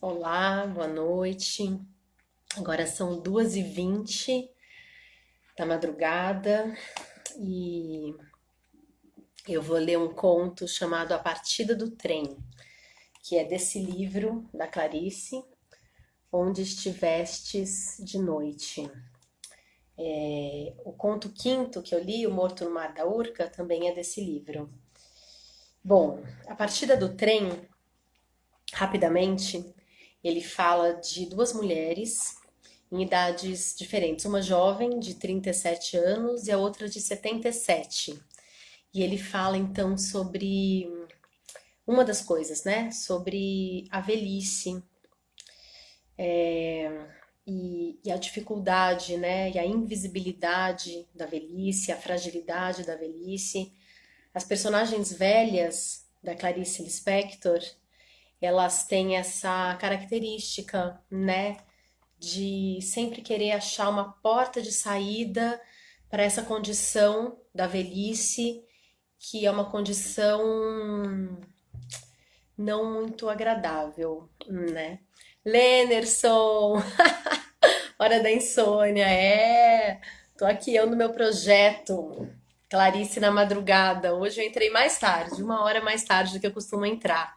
Olá, boa noite. Agora são 2h20 da madrugada e eu vou ler um conto chamado A Partida do Trem, que é desse livro da Clarice, Onde Estivestes de Noite. O conto quinto que eu li, O Morto no Mar da Urca, também é desse livro. Bom, A Partida do Trem, rapidamente, ele fala de duas mulheres em idades diferentes, uma jovem de 37 anos e a outra de 77. E ele fala então sobre uma das coisas, né? Sobre a velhice e a dificuldade, né? E a invisibilidade da velhice, a fragilidade da velhice. As personagens velhas da Clarice Lispector, elas têm essa característica, né? De sempre querer achar uma porta de saída para essa condição da velhice, que é uma condição não muito agradável, né? Lenerson, hora da insônia, tô aqui eu no meu projeto, Clarice na madrugada. Hoje eu entrei mais tarde, 1 hora mais tarde do que eu costumo entrar.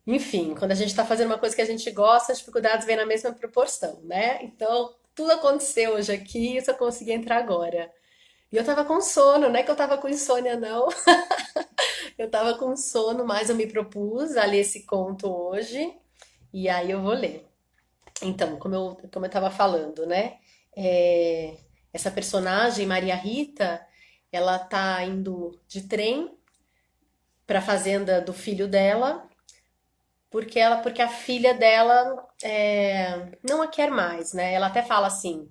Enfim, quando a gente está fazendo uma coisa que a gente gosta, as dificuldades vêm na mesma proporção, né? Então, tudo aconteceu hoje aqui e só consegui entrar agora. E eu tava com sono, não é que eu tava com insônia, não. Eu tava com sono, mas eu me propus a ler esse conto hoje e aí eu vou ler. Então, como eu tava falando, né? É, essa personagem, Maria Rita, ela tá indo de trem para a fazenda do filho dela porque a filha dela não a quer mais, né? Ela até fala assim: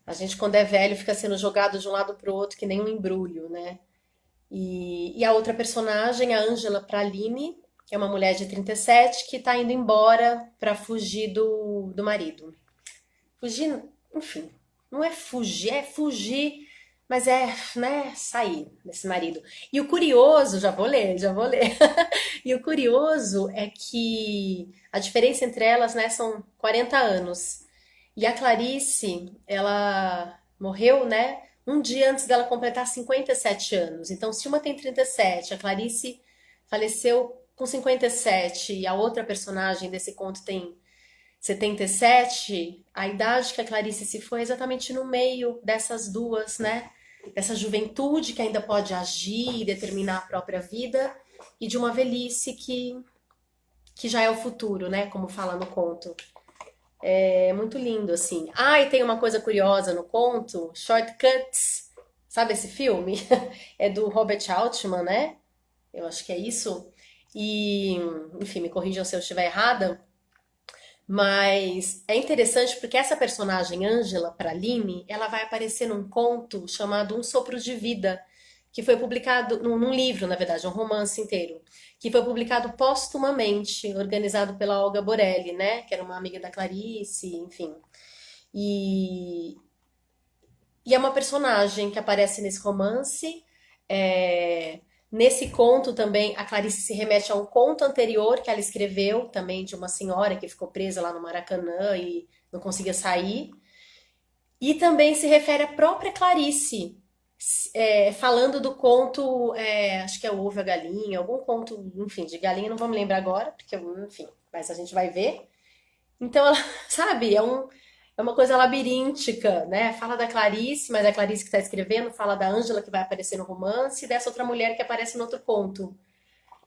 a gente quando é velho fica sendo jogado de um lado pro outro que nem um embrulho, né? E a outra personagem, a Ângela Praline, é uma mulher de 37 que tá indo embora pra fugir do marido. Fugir, enfim, não é fugir, mas é, né, sair desse marido. E o curioso, já vou ler. E o curioso é que a diferença entre elas, né, são 40 anos. E a Clarice, ela morreu, né, um dia antes dela completar 57 anos. Então, se uma tem 37, a Clarice faleceu com 57 e a outra personagem desse conto tem 77, a idade que a Clarice se foi é exatamente no meio dessas duas, né? Dessa juventude que ainda pode agir e determinar a própria vida, e de uma velhice que já é o futuro, né? Como fala no conto. É muito lindo, assim. Ah, e tem uma coisa curiosa no conto: Shortcuts. Sabe esse filme? É do Robert Altman, né? Eu acho que é isso. E, enfim, me corrijam se eu estiver errada. Mas é interessante porque essa personagem, Angela Praline, ela vai aparecer num conto chamado Um Sopro de Vida, que foi publicado num livro, na verdade, um romance inteiro, que foi publicado póstumamente, organizado pela Olga Borelli, né? Que era uma amiga da Clarice, enfim. E, e é uma personagem que aparece nesse romance. é, Nesse conto também, a Clarice se remete a um conto anterior que ela escreveu, também de uma senhora que ficou presa lá no Maracanã e não conseguia sair. E também se refere à própria Clarice, falando do conto, acho que é o Ovo e a Galinha, algum conto, enfim, de galinha, não vou me lembrar agora, porque, enfim, mas a gente vai ver. Então, ela, sabe, é uma coisa labiríntica, né? Fala da Clarice, mas é a Clarice que está escrevendo, fala da Ângela que vai aparecer no romance e dessa outra mulher que aparece no outro conto,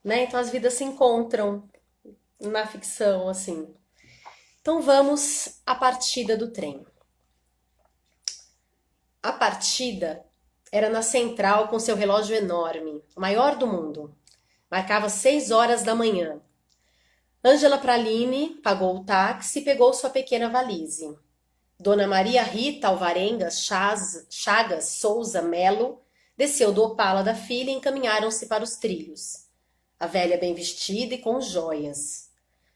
né? Então as vidas se encontram na ficção, assim. Então vamos à partida do trem. A partida era na central com seu relógio enorme, o maior do mundo. Marcava 6 horas da manhã. Ângela Praline pagou o táxi e pegou sua pequena valise. Dona Maria Rita Alvarengas Chagas Souza Melo desceu do Opala da filha e encaminharam-se para os trilhos. A velha bem vestida e com joias.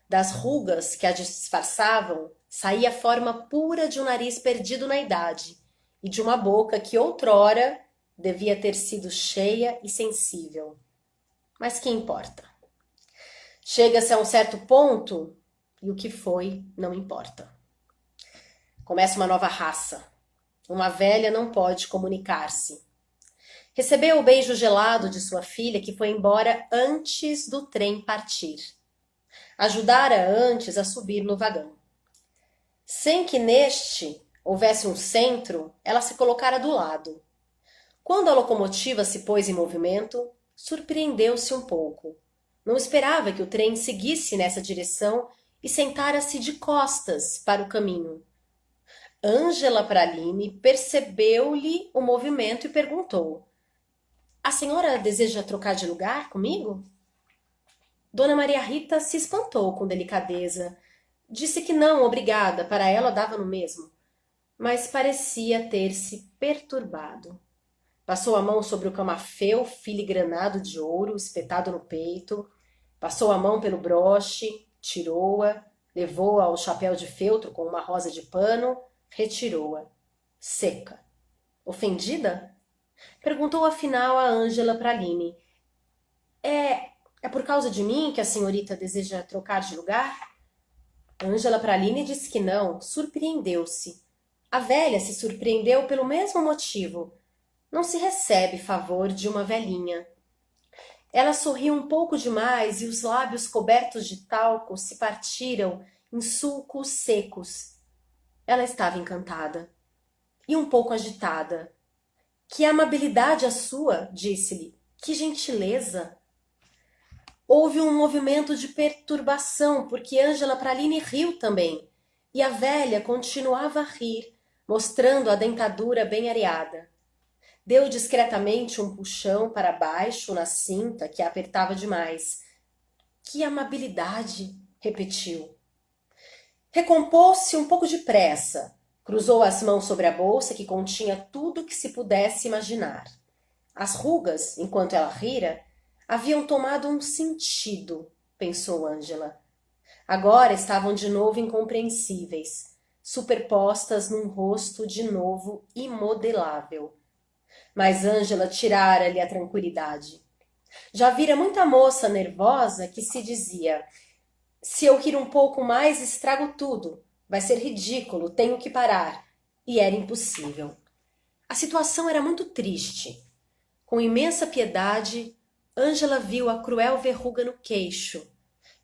Das rugas que a disfarçavam saía a forma pura de um nariz perdido na idade e de uma boca que outrora devia ter sido cheia e sensível. Mas que importa? Chega-se a um certo ponto, e o que foi não importa. Começa uma nova raça. Uma velha não pode comunicar-se. Recebeu o beijo gelado de sua filha, que foi embora antes do trem partir. Ajudara antes a subir no vagão. Sem que neste houvesse um centro, ela se colocara do lado. Quando a locomotiva se pôs em movimento, surpreendeu-se um pouco. Não esperava que o trem seguisse nessa direção e sentara-se de costas para o caminho. Ângela Praline percebeu-lhe o movimento e perguntou: "A senhora deseja trocar de lugar comigo?" Dona Maria Rita se espantou com delicadeza. Disse que não, obrigada, para ela dava no mesmo. Mas parecia ter-se perturbado. Passou a mão sobre o camafeu filigranado de ouro, espetado no peito. Passou a mão pelo broche, tirou-a, levou-a ao chapéu de feltro com uma rosa de pano, retirou-a. Seca. Ofendida? Perguntou afinal a Ângela Praline. É por causa de mim que a senhorita deseja trocar de lugar? Ângela Praline disse que não, surpreendeu-se. A velha se surpreendeu pelo mesmo motivo. Não se recebe favor de uma velhinha. Ela sorriu um pouco demais e os lábios cobertos de talco se partiram em sulcos secos. Ela estava encantada e um pouco agitada. Que amabilidade a sua, disse-lhe. Que gentileza. Houve um movimento de perturbação, porque Ângela Praline riu também, e a velha continuava a rir, mostrando a dentadura bem areada. Deu discretamente um puxão para baixo na cinta, que a apertava demais. Que amabilidade, repetiu. Recompôs-se um pouco depressa, cruzou as mãos sobre a bolsa que continha tudo que se pudesse imaginar. As rugas, enquanto ela rira, haviam tomado um sentido, pensou Ângela. Agora estavam de novo incompreensíveis, superpostas num rosto de novo imodelável. Mas Ângela tirara-lhe a tranquilidade. Já vira muita moça nervosa que se dizia: se eu rir um pouco mais, estrago tudo. Vai ser ridículo, tenho que parar. E era impossível. A situação era muito triste. Com imensa piedade, Ângela viu a cruel verruga no queixo,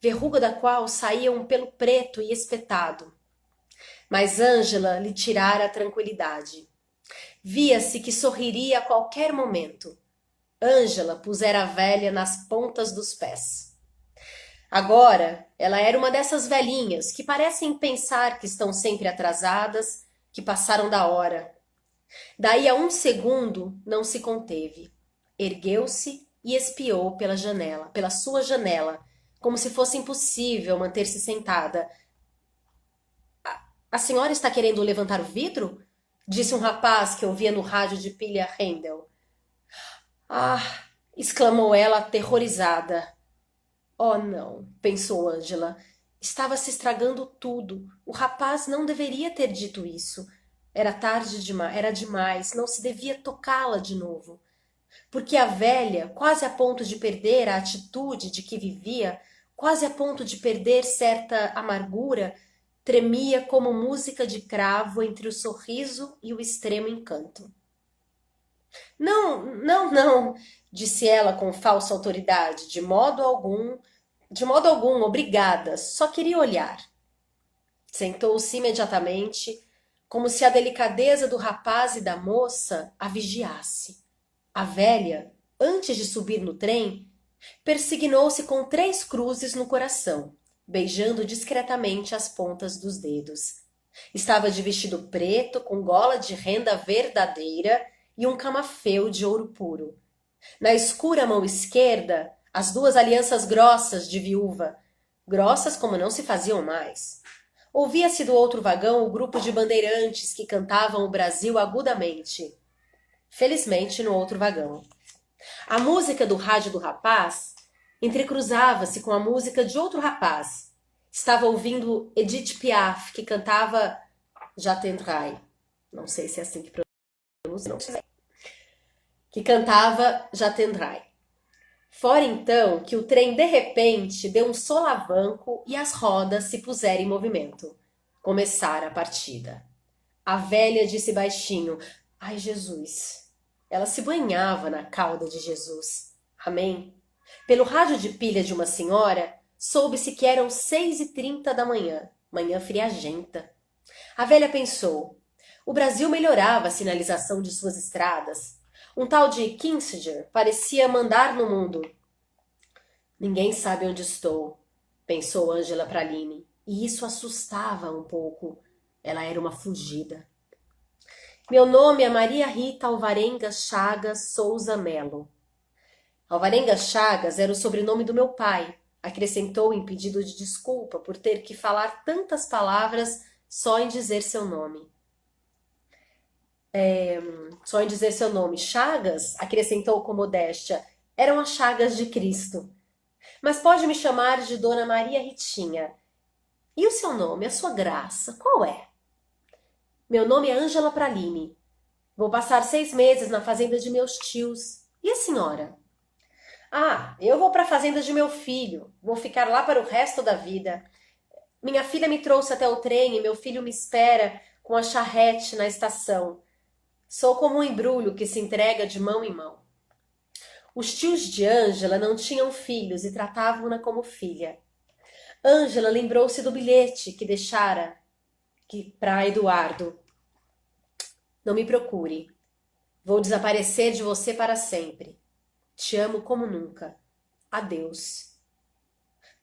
verruga da qual saía um pelo preto e espetado. Mas Ângela lhe tirara a tranquilidade. Via-se que sorriria a qualquer momento. Ângela pusera a velha nas pontas dos pés. Agora, ela era uma dessas velhinhas que parecem pensar que estão sempre atrasadas, que passaram da hora. Daí a um segundo não se conteve. Ergueu-se e espiou pela janela, pela sua janela, como se fosse impossível manter-se sentada. A senhora está querendo levantar o vidro? Disse um rapaz que ouvia no rádio de pilha Handel. Ah! Exclamou ela aterrorizada. Oh, não, pensou Ângela. Estava se estragando tudo. O rapaz não deveria ter dito isso. Era tarde demais, era demais, não se devia tocá-la de novo. Porque a velha, quase a ponto de perder a atitude de que vivia, quase a ponto de perder certa amargura, tremia como música de cravo entre o sorriso e o extremo encanto. Não, não, não, disse ela com falsa autoridade, de modo algum, obrigada, só queria olhar. Sentou-se imediatamente, como se a delicadeza do rapaz e da moça a vigiasse. A velha, antes de subir no trem, persignou-se com 3 cruzes no coração, beijando discretamente as pontas dos dedos. Estava de vestido preto, com gola de renda verdadeira e um camafeu de ouro puro. Na escura mão esquerda, as 2 alianças grossas de viúva, grossas como não se faziam mais. Ouvia-se do outro vagão o grupo de bandeirantes que cantavam o Brasil agudamente. Felizmente, no outro vagão. A música do rádio do rapaz entrecruzava-se com a música de outro rapaz. Estava ouvindo Edith Piaf, que cantava J'attendrai. Não sei se é assim que pronuncia, não sei. Que cantava J'attendrai. Fora então que o trem de repente deu um solavanco e as rodas se puseram em movimento. Começara a partida. A velha disse baixinho: Ai, Jesus! Ela se banhava na cauda de Jesus. Amém? Pelo rádio de pilha de uma senhora, soube-se que eram 6h30 da manhã, manhã friagenta. A velha pensou: o Brasil melhorava a sinalização de suas estradas. Um tal de Kissinger parecia mandar no mundo. Ninguém sabe onde estou, pensou Ângela Praline, e isso assustava um pouco. Ela era uma fugida. Meu nome é Maria Rita Alvarenga Chagas Souza Melo. Alvarenga Chagas era o sobrenome do meu pai, acrescentou em pedido de desculpa por ter que falar tantas palavras só em dizer seu nome. Só em dizer seu nome. Chagas, acrescentou com modéstia, eram as chagas de Cristo. Mas pode me chamar de Dona Maria Ritinha. E o seu nome, a sua graça, qual é? Meu nome é Ângela Praline. Vou passar 6 meses na fazenda de meus tios. E a senhora? Ah, eu vou para a fazenda de meu filho. Vou ficar lá para o resto da vida. Minha filha me trouxe até o trem e meu filho me espera com a charrete na estação. Sou como um embrulho que se entrega de mão em mão. Os tios de Ângela não tinham filhos e tratavam-na como filha. Ângela lembrou-se do bilhete que deixara para Eduardo. Não me procure. Vou desaparecer de você para sempre. Te amo como nunca. Adeus.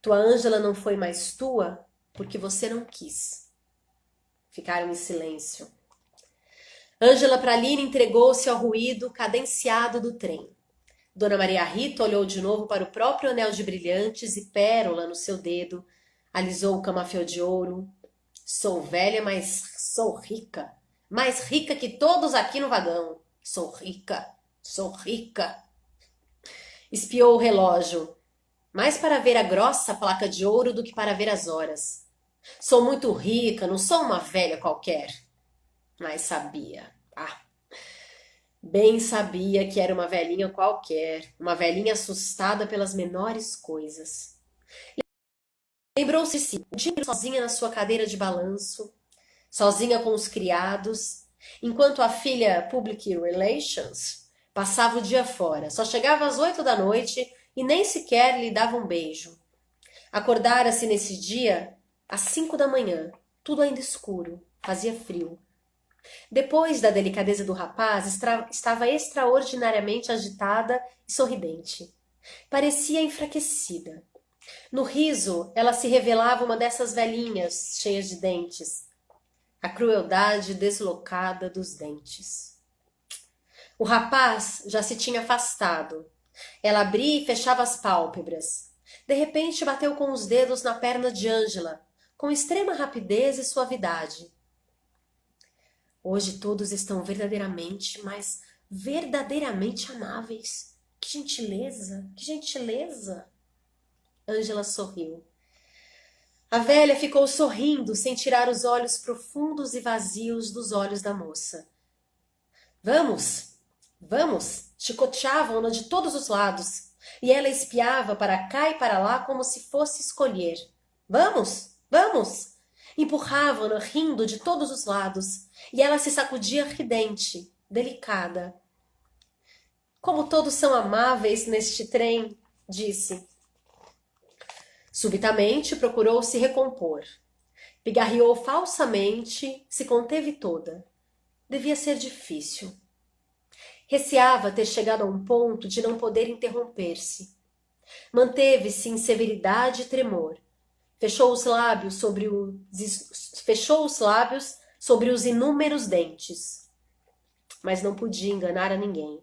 Tua Ângela não foi mais tua porque você não quis. Ficaram em silêncio. Ângela Praline entregou-se ao ruído cadenciado do trem. Dona Maria Rita olhou de novo para o próprio anel de brilhantes e pérola no seu dedo, alisou o camafeu de ouro. Sou velha, mas sou rica. Mais rica que todos aqui no vagão. Sou rica, sou rica. Espiou o relógio, mais para ver a grossa placa de ouro do que para ver as horas. Sou muito rica, não sou uma velha qualquer. Mas sabia. Bem sabia que era uma velhinha qualquer, uma velhinha assustada pelas menores coisas. Lembrou-se de si, o dia inteiro sozinha na sua cadeira de balanço, sozinha com os criados, enquanto a filha Public Relations passava o dia fora, só chegava às 8 da noite e nem sequer lhe dava um beijo. Acordara-se nesse dia às 5 da manhã, tudo ainda escuro, fazia frio. Depois da delicadeza do rapaz, estava extraordinariamente agitada e sorridente. Parecia enfraquecida. No riso, ela se revelava uma dessas velhinhas cheias de dentes. A crueldade deslocada dos dentes. O rapaz já se tinha afastado. Ela abria e fechava as pálpebras. De repente, bateu com os dedos na perna de Ângela, com extrema rapidez e suavidade. Hoje todos estão verdadeiramente, mas verdadeiramente amáveis. Que gentileza, que gentileza. Ângela sorriu. A velha ficou sorrindo sem tirar os olhos profundos e vazios dos olhos da moça. Vamos, vamos, chicoteavam-na de todos os lados, e ela espiava para cá e para lá como se fosse escolher. Vamos, vamos! Empurravam-na rindo de todos os lados, e ela se sacudia ridente, delicada. Como todos são amáveis neste trem, disse. Subitamente procurou se recompor. Pigarreou falsamente, se conteve toda. Devia ser difícil. Receava ter chegado a um ponto de não poder interromper-se. Manteve-se em severidade e tremor. Fechou os lábios sobre os inúmeros dentes. Mas não podia enganar a ninguém.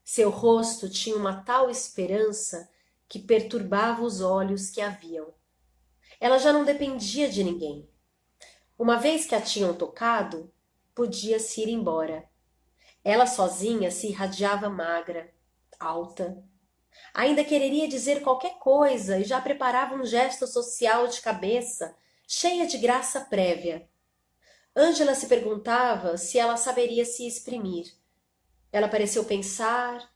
Seu rosto tinha uma tal esperança que perturbava os olhos que a viam. Ela já não dependia de ninguém. Uma vez que a tinham tocado, podia-se ir embora. Ela sozinha se irradiava magra, alta. Ainda quereria dizer qualquer coisa e já preparava um gesto social de cabeça, cheia de graça prévia. Ângela se perguntava se ela saberia se exprimir. Ela pareceu pensar,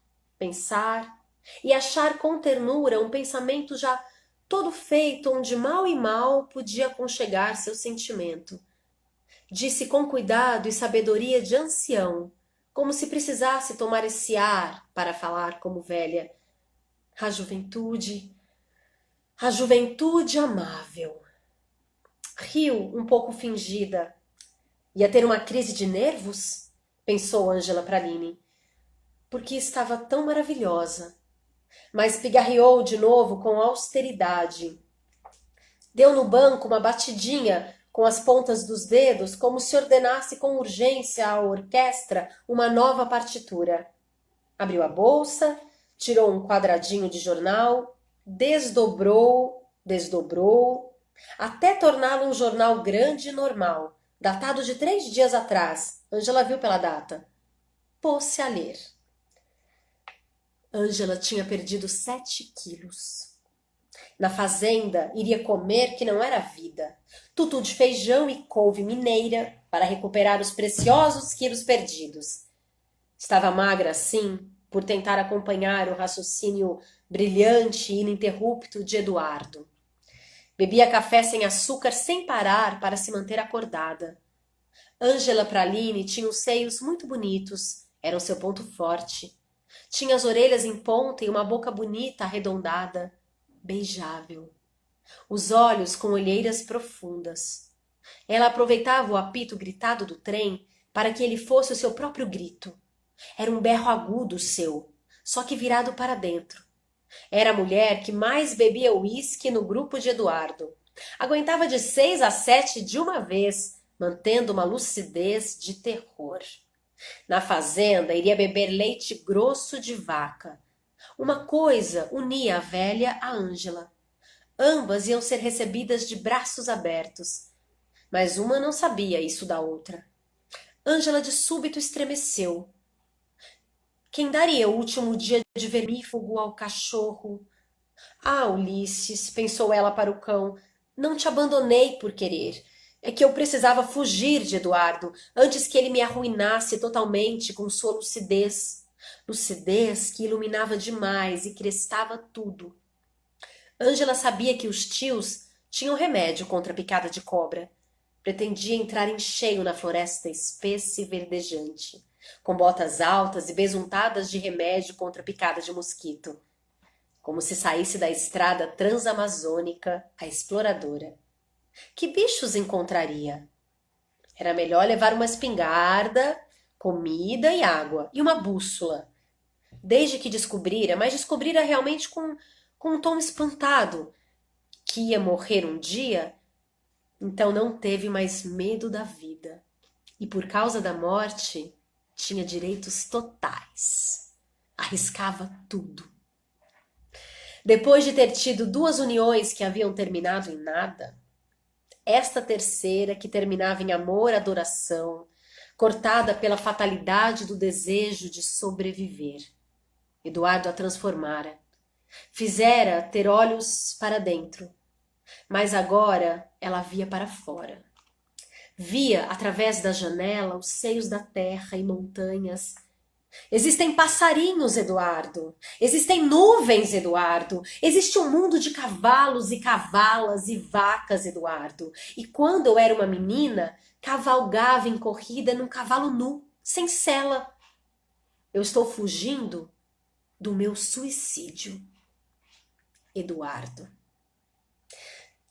e achar com ternura um pensamento já todo feito, onde mal e mal podia aconchegar seu sentimento. Disse com cuidado e sabedoria de ancião, como se precisasse tomar esse ar para falar como velha. A juventude, a juventude amável. Riu, um pouco fingida. Ia ter uma crise de nervos? Pensou Ângela Praline, porque estava tão maravilhosa. Mas pigarreou de novo com austeridade. Deu no banco uma batidinha com as pontas dos dedos, como se ordenasse com urgência à orquestra uma nova partitura. Abriu a bolsa, tirou um quadradinho de jornal, desdobrou, até torná-lo um jornal grande e normal, datado de 3 dias atrás. Ângela viu pela data. Pôs-se a ler. Ângela tinha perdido 7 quilos. Na fazenda, iria comer que não era vida. Tutu de feijão e couve mineira para recuperar os preciosos quilos perdidos. Estava magra assim, por tentar acompanhar o raciocínio brilhante e ininterrupto de Eduardo. Bebia café sem açúcar sem parar para se manter acordada. Ângela Praline tinha os seios muito bonitos, eram seu ponto forte. Tinha as orelhas em ponta e uma boca bonita, arredondada, beijável. Os olhos com olheiras profundas. Ela aproveitava o apito gritado do trem para que ele fosse o seu próprio grito. Era um berro agudo seu, só que virado para dentro. Era a mulher que mais bebia uísque no grupo de Eduardo. Aguentava de 6 a 7 de uma vez, mantendo uma lucidez de terror. Na fazenda, iria beber leite grosso de vaca. Uma coisa unia a velha a Ângela. Ambas iam ser recebidas de braços abertos. Mas uma não sabia isso da outra. Ângela de súbito estremeceu. Quem daria o último dia de vermífugo ao cachorro? Ah, Ulisses, pensou ela para o cão, não te abandonei por querer. É que eu precisava fugir de Eduardo antes que ele me arruinasse totalmente com sua lucidez. Lucidez que iluminava demais e crestava tudo. Ângela sabia que os tios tinham remédio contra a picada de cobra. Pretendia entrar em cheio na floresta espessa e verdejante, com botas altas e besuntadas de remédio contra a picada de mosquito, como se saísse da estrada transamazônica a exploradora. Que bichos encontraria? Era melhor levar uma espingarda, comida e água, e uma bússola. Desde que descobrira, mas descobrira realmente com um tom espantado, que ia morrer um dia, então não teve mais medo da vida. E por causa da morte, tinha direitos totais. Arriscava tudo. Depois de ter tido 2 uniões que haviam terminado em nada, esta terceira, que terminava em amor, adoração, cortada pela fatalidade do desejo de sobreviver. Eduardo a transformara. Fizera ter olhos para dentro, mas agora ela via para fora. Via, através da janela, os seios da terra e montanhas. Existem passarinhos, Eduardo. Existem nuvens, Eduardo. Existe um mundo de cavalos e cavalas e vacas, Eduardo. E quando eu era uma menina, cavalgava em corrida num cavalo nu, sem sela. Eu estou fugindo do meu suicídio. Eduardo.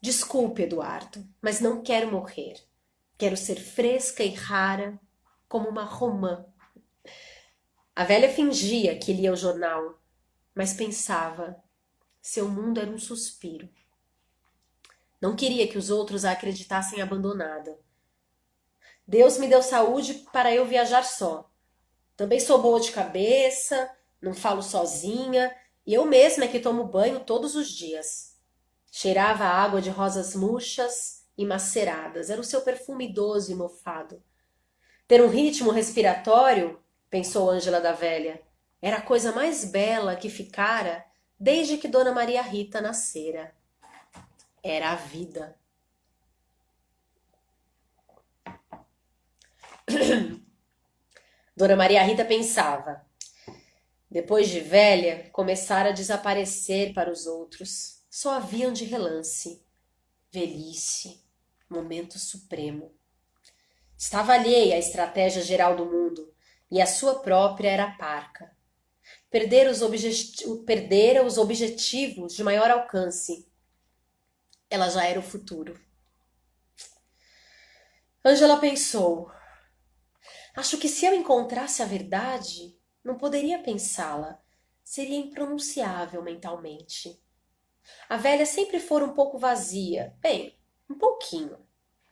Desculpe, Eduardo, mas não quero morrer. Quero ser fresca e rara como uma romã. A velha fingia que lia o jornal, mas pensava, seu mundo era um suspiro. Não queria que os outros a acreditassem abandonada. Deus me deu saúde para eu viajar só. Também sou boa de cabeça, não falo sozinha, e eu mesma é que tomo banho todos os dias. Cheirava a água de rosas murchas e maceradas, era o seu perfume idoso e mofado. Ter um ritmo respiratório, pensou Ângela da Velha, era a coisa mais bela que ficara desde que Dona Maria Rita nascera. Era a vida. Dona Maria Rita pensava, Depois de velha, começara a desaparecer para os outros. Só haviam de relance. Velhice, momento supremo. Estava alheia à estratégia geral do mundo, e a sua própria era parca. Perdera os objetivos de maior alcance. Ela já era o futuro. Angela pensou: acho que se eu encontrasse a verdade, não poderia pensá-la. Seria impronunciável mentalmente. A velha sempre fora um pouco vazia. Bem, um pouquinho.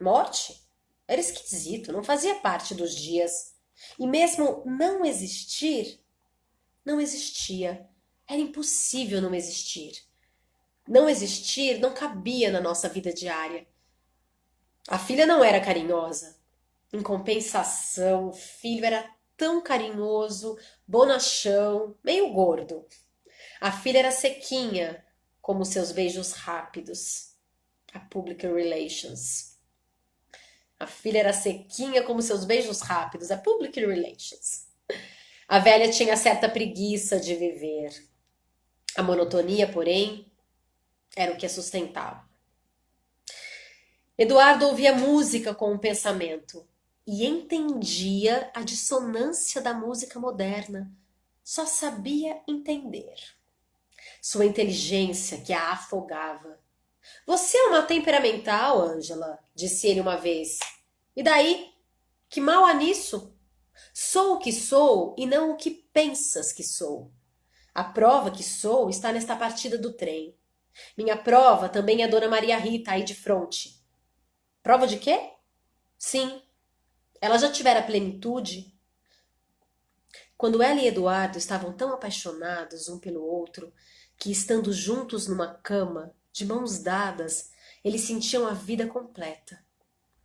Morte? Era esquisito, não fazia parte dos dias. E mesmo não existir, não existia. Era impossível não existir. Não existir não cabia na nossa vida diária. A filha não era carinhosa. Em compensação, o filho era tão carinhoso, bonachão, meio gordo. A filha era sequinha, como seus beijos rápidos. A public relations. A filha era sequinha como seus beijos rápidos. A public relations. A velha tinha certa preguiça de viver. A monotonia, porém, era o que a sustentava. Eduardo ouvia música com o pensamento e entendia a dissonância da música moderna. Só sabia entender. Sua inteligência que a afogava. Você é uma temperamental, Ângela, disse ele uma vez. E daí? Que mal há nisso? Sou o que sou e não o que pensas que sou. A prova que sou está nesta partida do trem. Minha prova também é Dona Maria Rita, aí de fronte. Prova de quê? Sim, ela já tivera plenitude. Quando ela e Eduardo estavam tão apaixonados um pelo outro, que estando juntos numa cama, de mãos dadas, eles sentiam a vida completa.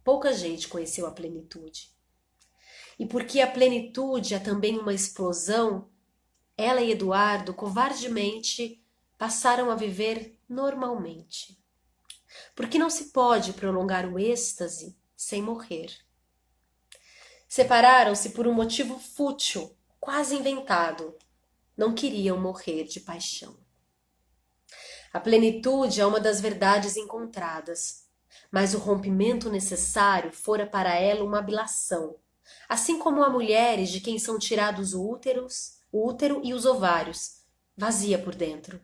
Pouca gente conheceu a plenitude. E porque a plenitude é também uma explosão, ela e Eduardo, covardemente, passaram a viver normalmente. Porque não se pode prolongar o êxtase sem morrer. Separaram-se por um motivo fútil, quase inventado. Não queriam morrer de paixão. A plenitude é uma das verdades encontradas, mas o rompimento necessário fora para ela uma ablação, assim como há mulheres de quem são tirados o útero e os ovários, vazia por dentro.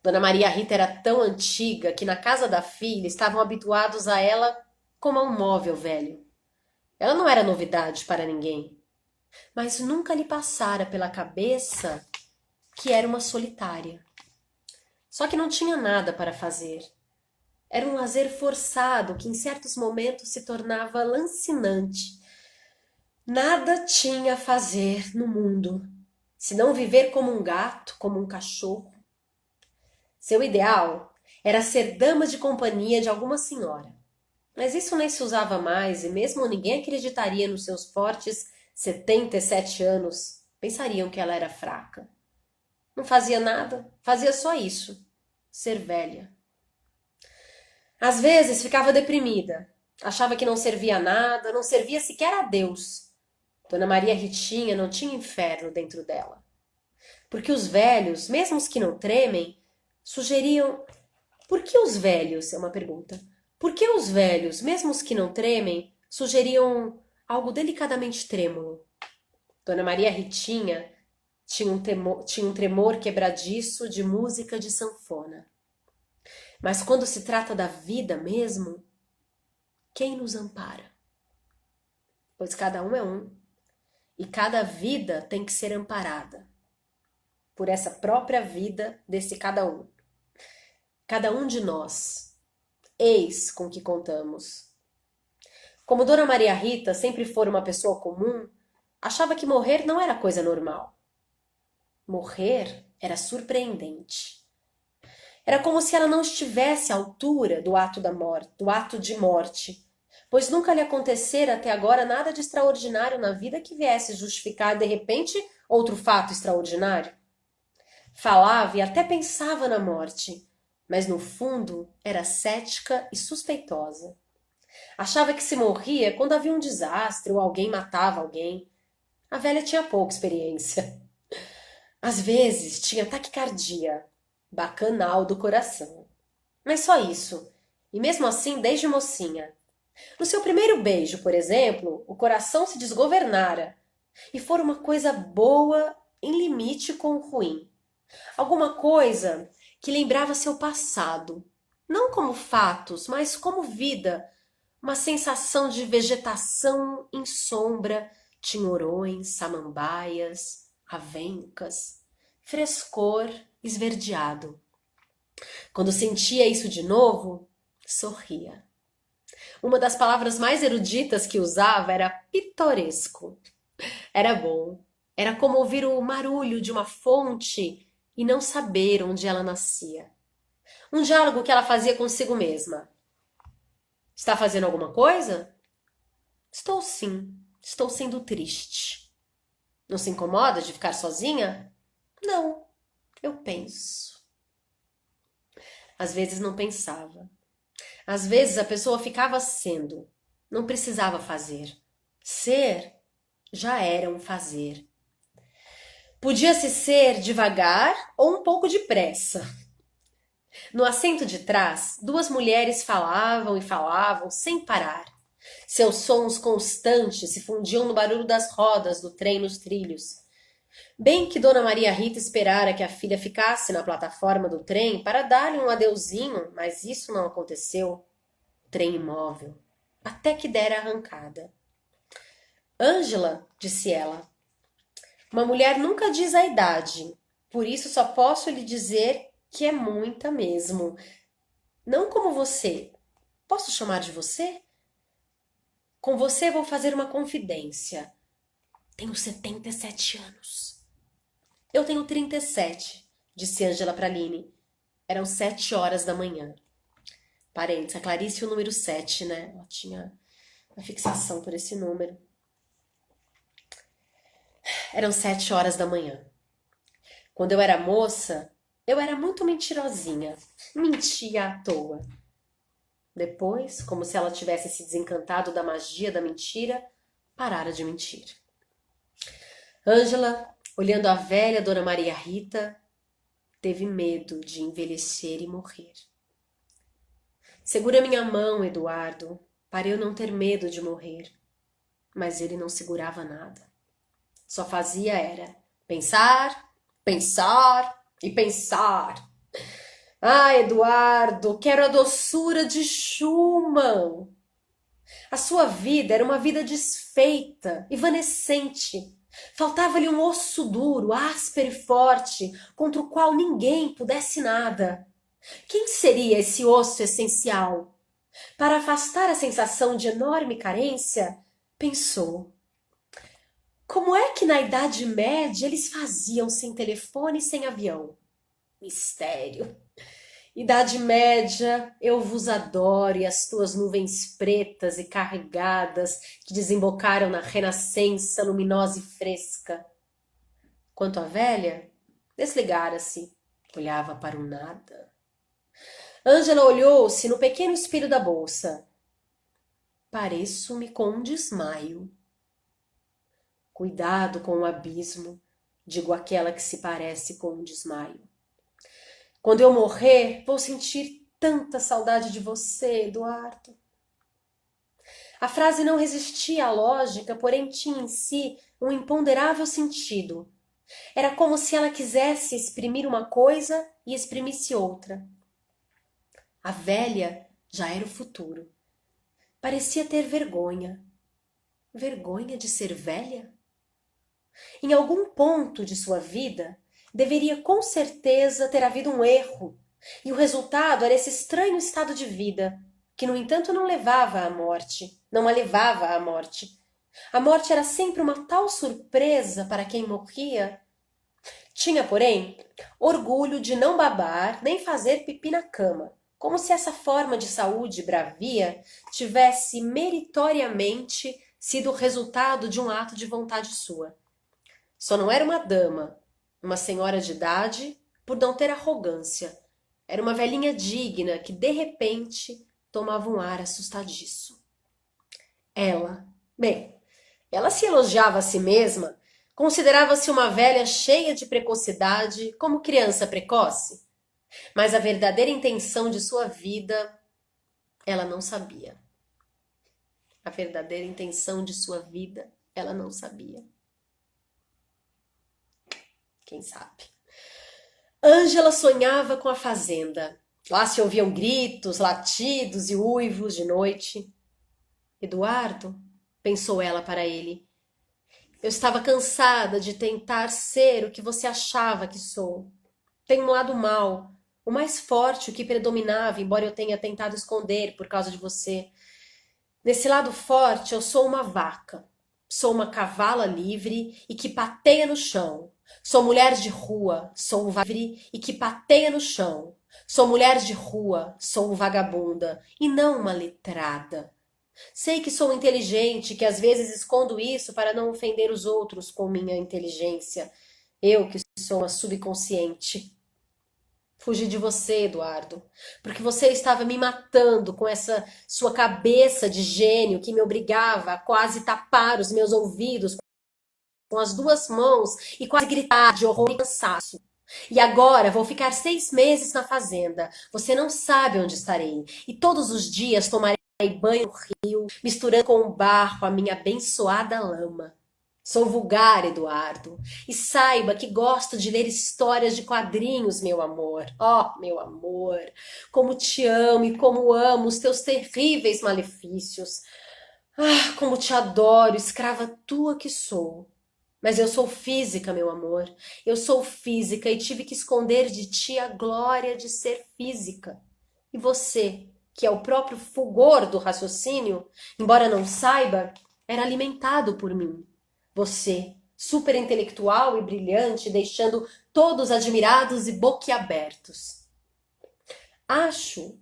Dona Maria Rita era tão antiga que na casa da filha estavam habituados a ela como a um móvel velho. Ela não era novidade para ninguém, mas nunca lhe passara pela cabeça que era uma solitária. Só que não tinha nada para fazer. Era um lazer forçado que em certos momentos se tornava lancinante. Nada tinha a fazer no mundo, senão viver como um gato, como um cachorro. Seu ideal era ser dama de companhia de alguma senhora. Mas isso nem se usava mais e mesmo ninguém acreditaria nos seus fortes 77 anos. Pensariam que ela era fraca. Não fazia nada, fazia só isso, ser velha. Às vezes ficava deprimida, achava que não servia a nada, não servia sequer a Deus. Dona Maria Ritinha não tinha inferno dentro dela. Porque os velhos, mesmo os que não tremem, sugeriam... Por que os velhos? É uma pergunta. Por que os velhos, mesmo os que não tremem, sugeriam algo delicadamente trêmulo? Dona Maria Ritinha tinha um tremor quebradiço de música de sanfona. Mas quando se trata da vida mesmo, quem nos ampara? Pois cada um é um, e cada vida tem que ser amparada por essa própria vida desse cada um. Cada um de nós, eis com que contamos. Como Dona Maria Rita sempre fora uma pessoa comum, achava que morrer não era coisa normal. Morrer era surpreendente. Era como se ela não estivesse à altura do ato da morte, do ato de morte, pois nunca lhe acontecera até agora nada de extraordinário na vida que viesse justificar de repente outro fato extraordinário. Falava e até pensava na morte, mas no fundo era cética e suspeitosa. Achava que se morria quando havia um desastre ou alguém matava alguém. A velha tinha pouca experiência. Às vezes tinha taquicardia, bacanal do coração. Mas só isso. E mesmo assim, desde mocinha. No seu primeiro beijo, por exemplo, o coração se desgovernara e fora uma coisa boa em limite com o ruim. Alguma coisa que lembrava seu passado, não como fatos, mas como vida, uma sensação de vegetação em sombra, tinhorões, samambaias, avencas, frescor esverdeado. Quando sentia isso de novo, sorria. Uma das palavras mais eruditas que usava era pitoresco. Era bom. Era como ouvir o marulho de uma fonte e não saber onde ela nascia. Um diálogo que ela fazia consigo mesma. Está fazendo alguma coisa? Estou sim. Estou sendo triste. Não se incomoda de ficar sozinha? Não. Eu penso. Às vezes não pensava. Às vezes a pessoa ficava sendo. Não precisava fazer. Ser já era um fazer. Podia-se ser devagar ou um pouco depressa. No assento de trás, duas mulheres falavam e falavam sem parar. Seus sons constantes se fundiam no barulho das rodas do trem nos trilhos. Bem que Dona Maria Rita esperara que a filha ficasse na plataforma do trem para dar-lhe um adeuzinho, mas isso não aconteceu. O trem imóvel, até que dera arrancada. Ângela, disse ela, uma mulher nunca diz a idade, por isso só posso lhe dizer que é muita mesmo. Não como você. Posso chamar de você? Com você vou fazer uma confidência. Tenho 77 anos. Eu tenho 37, disse Ângela para Aline. Eram 7 horas da manhã. Parênteses, a Clarice o número 7, né? Ela tinha uma fixação por esse número. Eram 7 horas da manhã. Quando eu era moça, eu era muito mentirosinha. Mentia à toa. Depois, como se ela tivesse se desencantado da magia da mentira, parara de mentir. Ângela, olhando a velha Dona Maria Rita, teve medo de envelhecer e morrer. Segura minha mão, Eduardo, para eu não ter medo de morrer. Mas ele não segurava nada. Só fazia era pensar, pensar e pensar. Ah, Eduardo, quero a doçura de Schumann. A sua vida era uma vida desfeita, evanescente. Faltava-lhe um osso duro, áspero e forte, contra o qual ninguém pudesse nada. Quem seria esse osso essencial? Para afastar a sensação de enorme carência, pensou. Como é que na Idade Média eles faziam sem telefone e sem avião? Mistério. Idade Média, eu vos adoro e as tuas nuvens pretas e carregadas que desembocaram na renascença luminosa e fresca. Quanto à velha, desligara-se, olhava para o nada. Ângela olhou-se no pequeno espelho da bolsa. Pareço-me com um desmaio. Cuidado com o abismo, digo àquela que se parece com um desmaio. Quando eu morrer, vou sentir tanta saudade de você, Eduardo. A frase não resistia à lógica, porém tinha em si um imponderável sentido. Era como se ela quisesse exprimir uma coisa e exprimisse outra. A velha já era o futuro. Parecia ter vergonha. Vergonha de ser velha? Em algum ponto de sua vida, deveria com certeza ter havido um erro, e o resultado era esse estranho estado de vida, que no entanto não levava à morte, não a levava à morte. A morte era sempre uma tal surpresa para quem morria. Tinha, porém, orgulho de não babar nem fazer pipi na cama, como se essa forma de saúde bravia tivesse meritoriamente sido o resultado de um ato de vontade sua. Só não era uma dama, uma senhora de idade, por não ter arrogância. Era uma velhinha digna que, de repente, tomava um ar assustadiço. Ela se elogiava a si mesma Considerava-se uma velha cheia de precocidade, como criança precoce, mas a verdadeira intenção de sua vida ela não sabia. A verdadeira intenção de sua vida ela não sabia. Quem sabe? Ângela sonhava com a fazenda. Lá se ouviam gritos, latidos e uivos de noite. Eduardo, pensou ela para ele, eu estava cansada de tentar ser o que você achava que sou. Tem um lado mau, o mais forte, o que predominava, embora eu tenha tentado esconder por causa de você. Nesse lado forte, eu sou uma vaca. Sou uma cavala livre e que pateia no chão. Sou mulher de rua, sou livre e que pateia no chão. Sou mulher de rua, sou vagabunda e não uma letrada. Sei que sou inteligente, que às vezes escondo isso para não ofender os outros com minha inteligência. Eu que sou uma subconsciente. Fugi de você, Eduardo, porque você estava me matando com essa sua cabeça de gênio que me obrigava a quase tapar os meus ouvidos com as duas mãos e quase gritar de horror e cansaço. E agora vou ficar 6 meses na fazenda. Você não sabe onde estarei. E todos os dias tomarei banho no rio, misturando com o barro a minha abençoada lama. Sou vulgar, Eduardo, e saiba que gosto de ler histórias de quadrinhos, meu amor. Oh, meu amor, como te amo e como amo os teus terríveis malefícios. Ah, como te adoro, escrava tua que sou. Mas eu sou física, meu amor. Eu sou física e tive que esconder de ti a glória de ser física. E você, que é o próprio fulgor do raciocínio, embora não saiba, era alimentado por mim. Você, super intelectual e brilhante, deixando todos admirados e boquiabertos. Acho,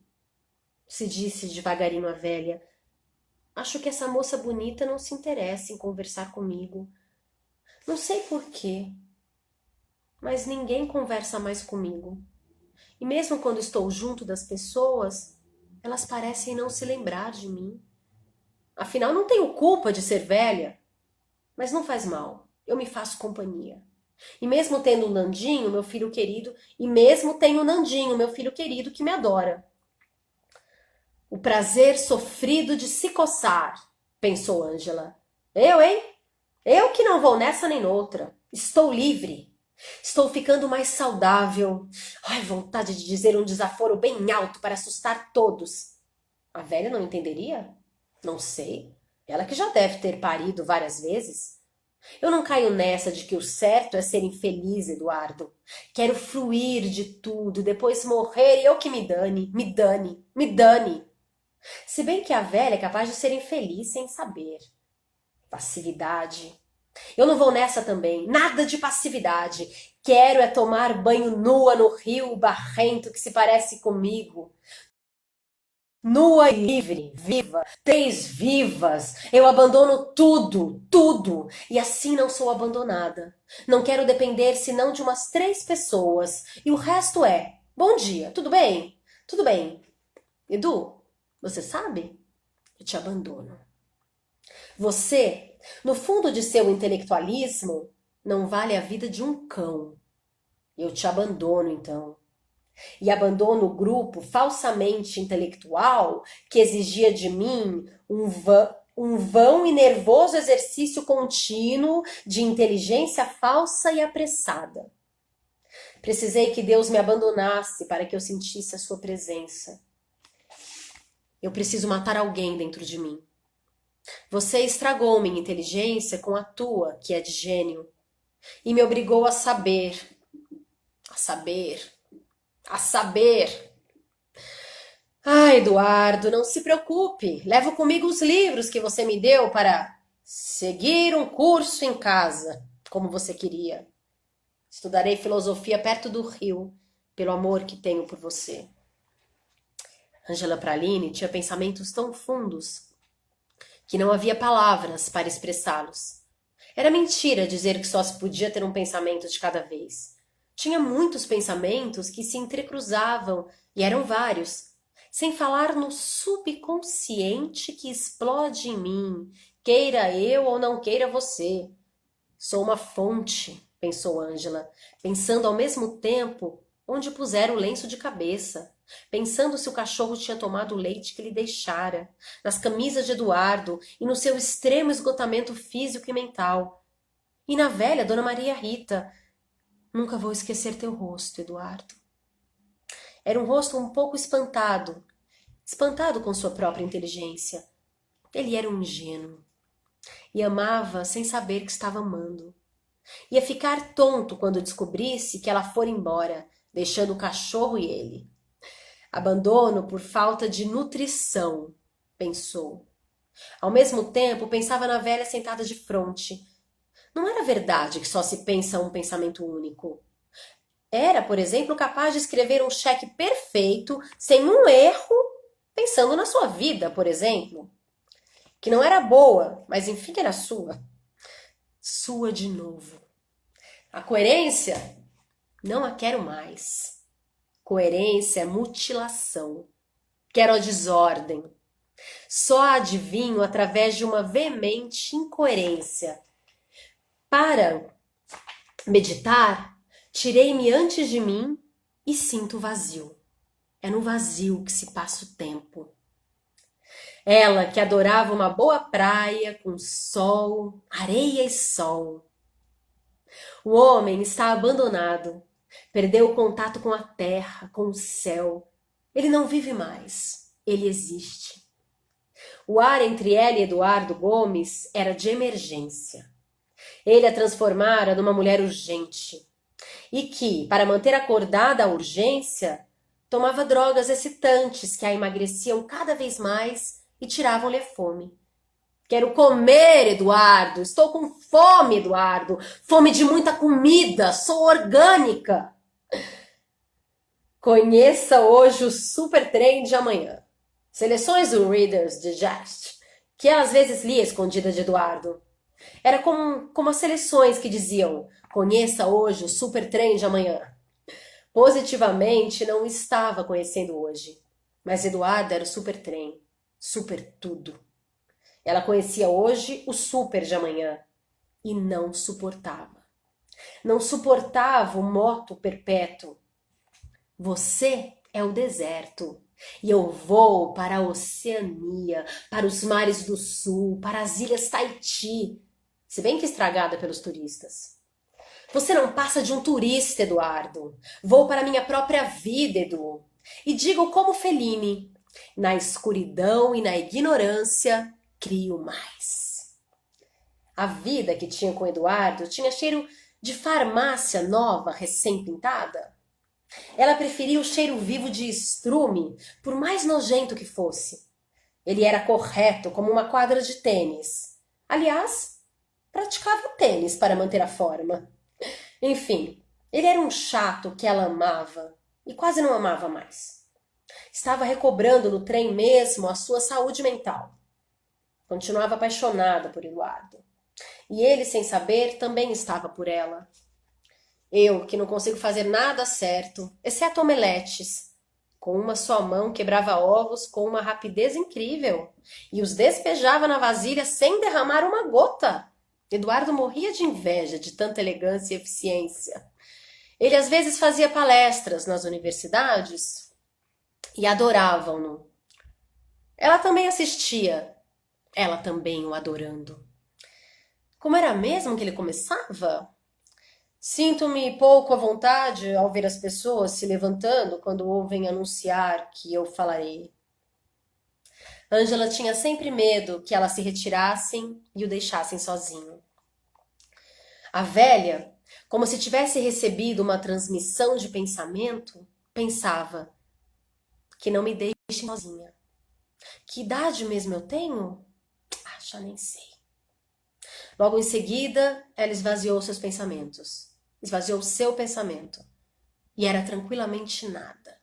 se disse devagarinho a velha, acho que essa moça bonita não se interessa em conversar comigo. Não sei por quê, mas ninguém conversa mais comigo. E mesmo quando estou junto das pessoas, elas parecem não se lembrar de mim. Afinal, não tenho culpa de ser velha, mas não faz mal, eu me faço companhia. E mesmo tendo o Nandinho, meu filho querido, e mesmo tenho o Nandinho, meu filho querido, que me adora. O prazer sofrido de se coçar, pensou Ângela. Eu, hein? Eu que não vou nessa nem noutra. Estou livre. Estou ficando mais saudável. Ai, vontade de dizer um desaforo bem alto para assustar todos. A velha não entenderia? Não sei. Ela que já deve ter parido várias vezes. Eu não caio nessa de que o certo é ser infeliz, Eduardo. Quero fruir de tudo, depois morrer e eu que me dane, me dane, me dane. Se bem que a velha é capaz de ser infeliz sem saber. Passividade. Eu não vou nessa também. Nada de passividade. Quero é tomar banho nua no rio barrento que se parece comigo. Nua e livre, viva, 3 vivas. Eu abandono tudo, tudo. E assim não sou abandonada. Não quero depender senão de umas 3 pessoas. E o resto é: bom dia, tudo bem? Tudo bem. Edu, você sabe? Eu te abandono. Você, no fundo de seu intelectualismo, não vale a vida de um cão. Eu te abandono, então. E abandono o grupo falsamente intelectual que exigia de mim um vão e nervoso exercício contínuo de inteligência falsa e apressada. Precisei que Deus me abandonasse para que eu sentisse a sua presença. Eu preciso matar alguém dentro de mim. Você estragou minha inteligência com a tua, que é de gênio, e me obrigou a saber, a saber, a saber. Ah, Eduardo, não se preocupe. Levo comigo os livros que você me deu para seguir um curso em casa, como você queria. Estudarei filosofia perto do rio, pelo amor que tenho por você. Angela Praline tinha pensamentos tão fundos que não havia palavras para expressá-los. Era mentira dizer que só se podia ter um pensamento de cada vez. Tinha muitos pensamentos que se entrecruzavam, e eram vários, sem falar no subconsciente que explode em mim, queira eu ou não queira você. Sou uma fonte, pensou Ângela, pensando ao mesmo tempo onde pusera o lenço de cabeça, pensando se o cachorro tinha tomado o leite que lhe deixara, nas camisas de Eduardo e no seu extremo esgotamento físico e mental. E na velha Dona Maria Rita. Nunca vou esquecer teu rosto, Eduardo. Era um rosto um pouco espantado, espantado com sua própria inteligência. Ele era um ingênuo e amava sem saber que estava amando. Ia ficar tonto quando descobrisse que ela fora embora, deixando o cachorro e ele. Abandono por falta de nutrição, pensou. Ao mesmo tempo, pensava na velha sentada de fronte. Não era verdade que só se pensa um pensamento único. Era, por exemplo, capaz de escrever um cheque perfeito, sem um erro, pensando na sua vida, por exemplo. Que não era boa, mas enfim era sua. Sua de novo. A coerência? Não a quero mais. Coerência é mutilação. Quero a desordem. Só a adivinho através de uma veemente incoerência. Para meditar, tirei-me antes de mim e sinto vazio. É no vazio que se passa o tempo. Ela que adorava uma boa praia com sol, areia e sol. O homem está abandonado, perdeu o contato com a terra, com o céu. Ele não vive mais, ele existe. O ar entre ela e Eduardo Gomes era de emergência. Ele a transformara numa mulher urgente e que, para manter acordada a urgência, tomava drogas excitantes que a emagreciam cada vez mais e tiravam-lhe a fome. Quero comer, Eduardo. Estou com fome, Eduardo. Fome de muita comida. Sou orgânica. Conheça hoje o super trem de amanhã. Seleções do Reader's Digest, que ela às vezes lia escondida de Eduardo. Era como as seleções que diziam: conheça hoje o super trem de amanhã. Positivamente não estava conhecendo hoje, mas Eduardo era o super trem, super tudo. Ela conhecia hoje o super de amanhã e não suportava. Não suportava o moto perpétuo. Você é o deserto e eu vou para a Oceania, para os mares do sul, para as ilhas Tahiti, se bem que estragada pelos turistas. Você não passa de um turista, Eduardo. Vou para minha própria vida, Edu. E digo como Fellini, na escuridão e na ignorância, crio mais. A vida que tinha com Eduardo tinha cheiro de farmácia nova, recém-pintada. Ela preferia o cheiro vivo de estrume, por mais nojento que fosse. Ele era correto como uma quadra de tênis. Aliás, praticava tênis para manter a forma. Enfim, ele era um chato que ela amava e quase não amava mais. Estava recobrando no trem mesmo a sua saúde mental. Continuava apaixonada por Eduardo. E ele, sem saber, também estava por ela. Eu, que não consigo fazer nada certo, exceto omeletes. Com uma só mão quebrava ovos com uma rapidez incrível e os despejava na vasilha sem derramar uma gota. Eduardo morria de inveja de tanta elegância e eficiência. Ele às vezes fazia palestras nas universidades e adoravam-no. Ela também assistia, ela também o adorando. Como era mesmo que ele começava? Sinto-me pouco à vontade ao ver as pessoas se levantando quando ouvem anunciar que eu falarei. Ângela tinha sempre medo que elas se retirassem e o deixassem sozinho. A velha, como se tivesse recebido uma transmissão de pensamento, pensava: que não me deixem sozinha. Que idade mesmo eu tenho? Ah, já nem sei. Logo em seguida, ela esvaziou seus pensamentos. Esvaziou seu pensamento. E era tranquilamente nada.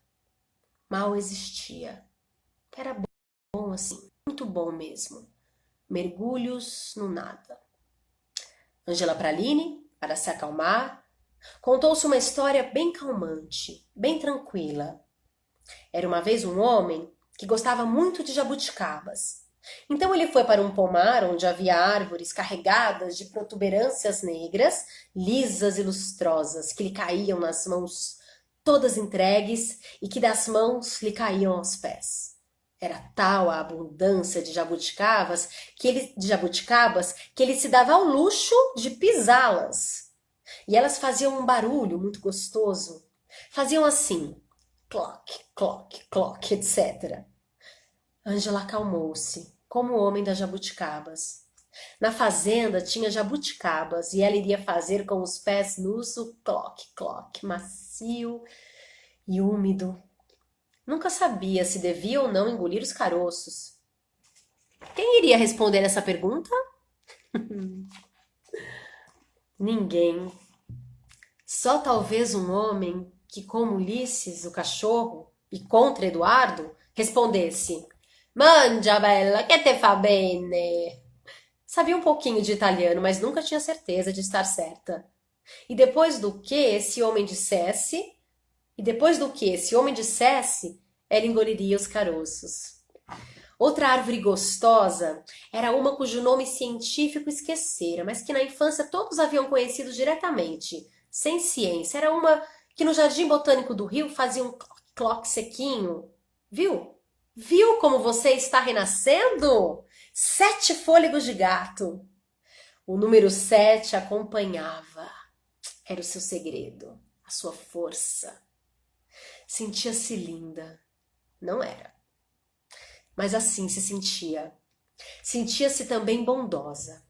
Mal existia. Era bom assim, muito bom mesmo. Mergulhos no nada. Angela Praline, para se acalmar, contou-se uma história bem calmante, bem tranquila. Era uma vez um homem que gostava muito de jabuticabas. Então ele foi para um pomar onde havia árvores carregadas de protuberâncias negras, lisas e lustrosas, que lhe caíam nas mãos todas entregues e que das mãos lhe caíam aos pés. Era tal a abundância de jabuticabas que ele se dava ao luxo de pisá-las. E elas faziam um barulho muito gostoso. Faziam assim, clock, clock, clock, etc. Ângela acalmou-se, como o homem das jabuticabas. Na fazenda tinha jabuticabas e ela iria fazer com os pés nus o clock, clock, macio e úmido. Nunca sabia se devia ou não engolir os caroços. Quem iria responder essa pergunta? Ninguém. Só talvez um homem que, como Ulisses, o cachorro, e contra Eduardo, respondesse: Mangia, bella, che te fa bene? Sabia um pouquinho de italiano, mas nunca tinha certeza de estar certa. E depois do que esse homem dissesse, ela engoliria os caroços. Outra árvore gostosa era uma cujo nome científico esquecera, mas que na infância todos haviam conhecido diretamente, sem ciência. Era uma que no Jardim Botânico do Rio fazia um clock sequinho. Viu? Viu como você está renascendo? 7 fôlegos de gato. O número 7 acompanhava. Era o seu segredo, a sua força. Sentia-se linda. Não era. Mas assim se sentia. Sentia-se também bondosa,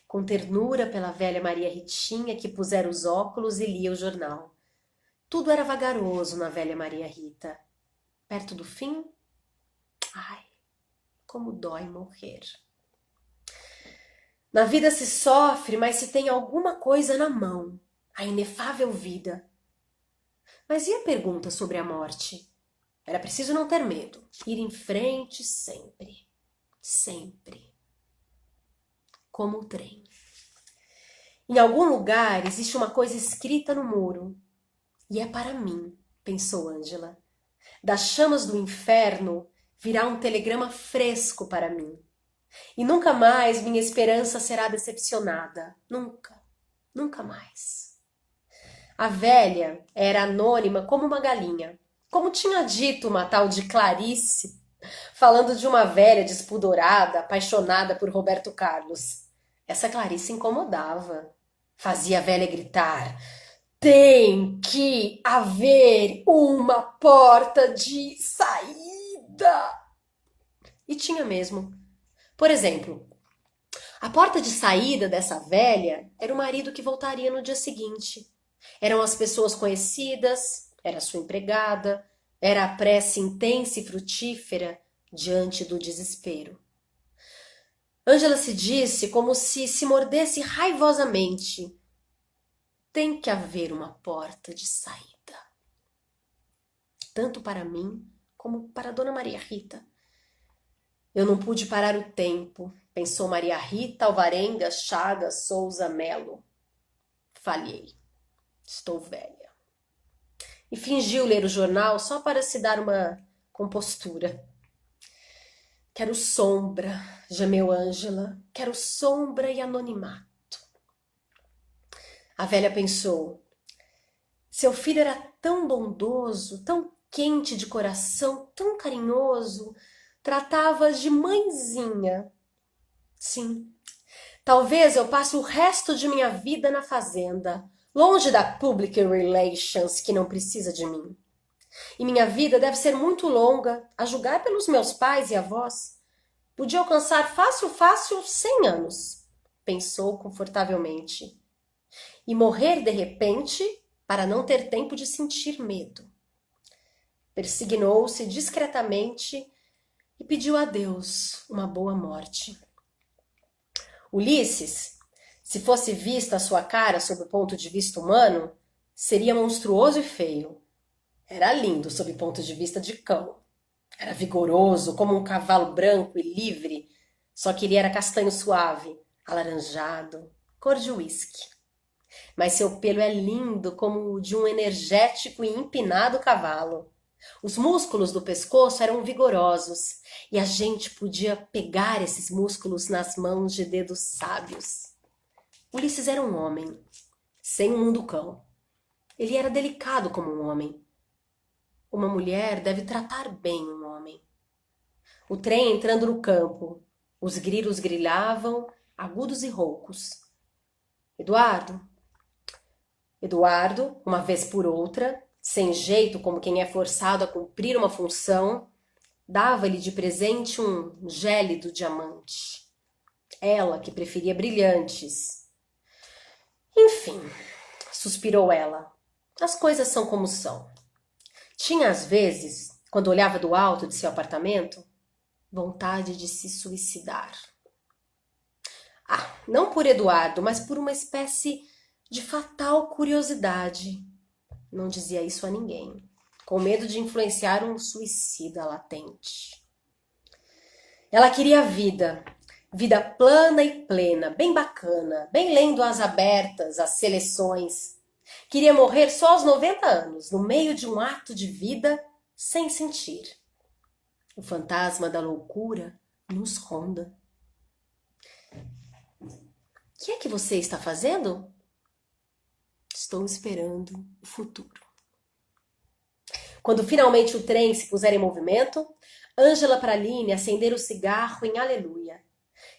com ternura pela velha Maria Ritinha que pusera os óculos e lia o jornal. Tudo era vagaroso na velha Maria Rita. Perto do fim, ai, como dói morrer. Na vida se sofre, mas se tem alguma coisa na mão, a inefável vida. Mas e a pergunta sobre a morte? Era preciso não ter medo, ir em frente sempre, sempre. Como o trem. Em algum lugar existe uma coisa escrita no muro. E é para mim, pensou Ângela. Das chamas do inferno virá um telegrama fresco para mim. E nunca mais minha esperança será decepcionada. Nunca, nunca mais. A velha era anônima como uma galinha. Como tinha dito uma tal de Clarice, falando de uma velha despudorada, apaixonada por Roberto Carlos. Essa Clarice incomodava. Fazia a velha gritar: tem que haver uma porta de saída. E tinha mesmo. Por exemplo, a porta de saída dessa velha era o marido que voltaria no dia seguinte. Eram as pessoas conhecidas, era sua empregada, era a prece intensa e frutífera diante do desespero. Ângela se disse como se mordesse raivosamente. Tem que haver uma porta de saída. Tanto para mim como para Dona Maria Rita. Eu não pude parar o tempo, pensou Maria Rita Alvarenga Chagas Souza Melo. Falhei. Estou velha. E fingiu ler o jornal só para se dar uma compostura. Quero sombra, gemeu Ângela. Quero sombra e anonimato. A velha pensou. Seu filho era tão bondoso, tão quente de coração, tão carinhoso. Tratava-as de mãezinha. Sim, talvez eu passe o resto de minha vida na fazenda, longe da public relations que não precisa de mim. E minha vida deve ser muito longa, a julgar pelos meus pais e avós. Podia alcançar fácil 100 anos, pensou confortavelmente. E morrer de repente para não ter tempo de sentir medo. Persignou-se discretamente e pediu a Deus uma boa morte. Ulisses, se fosse vista a sua cara sob o ponto de vista humano, seria monstruoso e feio. Era lindo sob o ponto de vista de cão. Era vigoroso como um cavalo branco e livre, só que ele era castanho suave, alaranjado, cor de uísque. Mas seu pelo é lindo como o de um energético e empinado cavalo. Os músculos do pescoço eram vigorosos e a gente podia pegar esses músculos nas mãos de dedos sábios. Ulisses era um homem, sem um munducão. Ele era delicado como um homem. Uma mulher deve tratar bem um homem. O trem entrando no campo. Os grilos grilhavam, agudos e roucos. Eduardo, uma vez por outra, sem jeito como quem é forçado a cumprir uma função, dava-lhe de presente um gélido diamante. Ela, que preferia brilhantes. Enfim, suspirou ela, as coisas são como são. Tinha às vezes, quando olhava do alto de seu apartamento, vontade de se suicidar. Ah, não por Eduardo, mas por uma espécie de fatal curiosidade. Não dizia isso a ninguém, com medo de influenciar um suicida latente. Ela queria vida, vida plana e plena, bem bacana, bem lendo as abertas, as seleções. Queria morrer só aos 90 anos, no meio de um ato de vida sem sentir. O fantasma da loucura nos ronda. O que é que você está fazendo? Estou esperando o futuro. Quando finalmente o trem se puser em movimento, Ângela Praline acendera o cigarro em aleluia.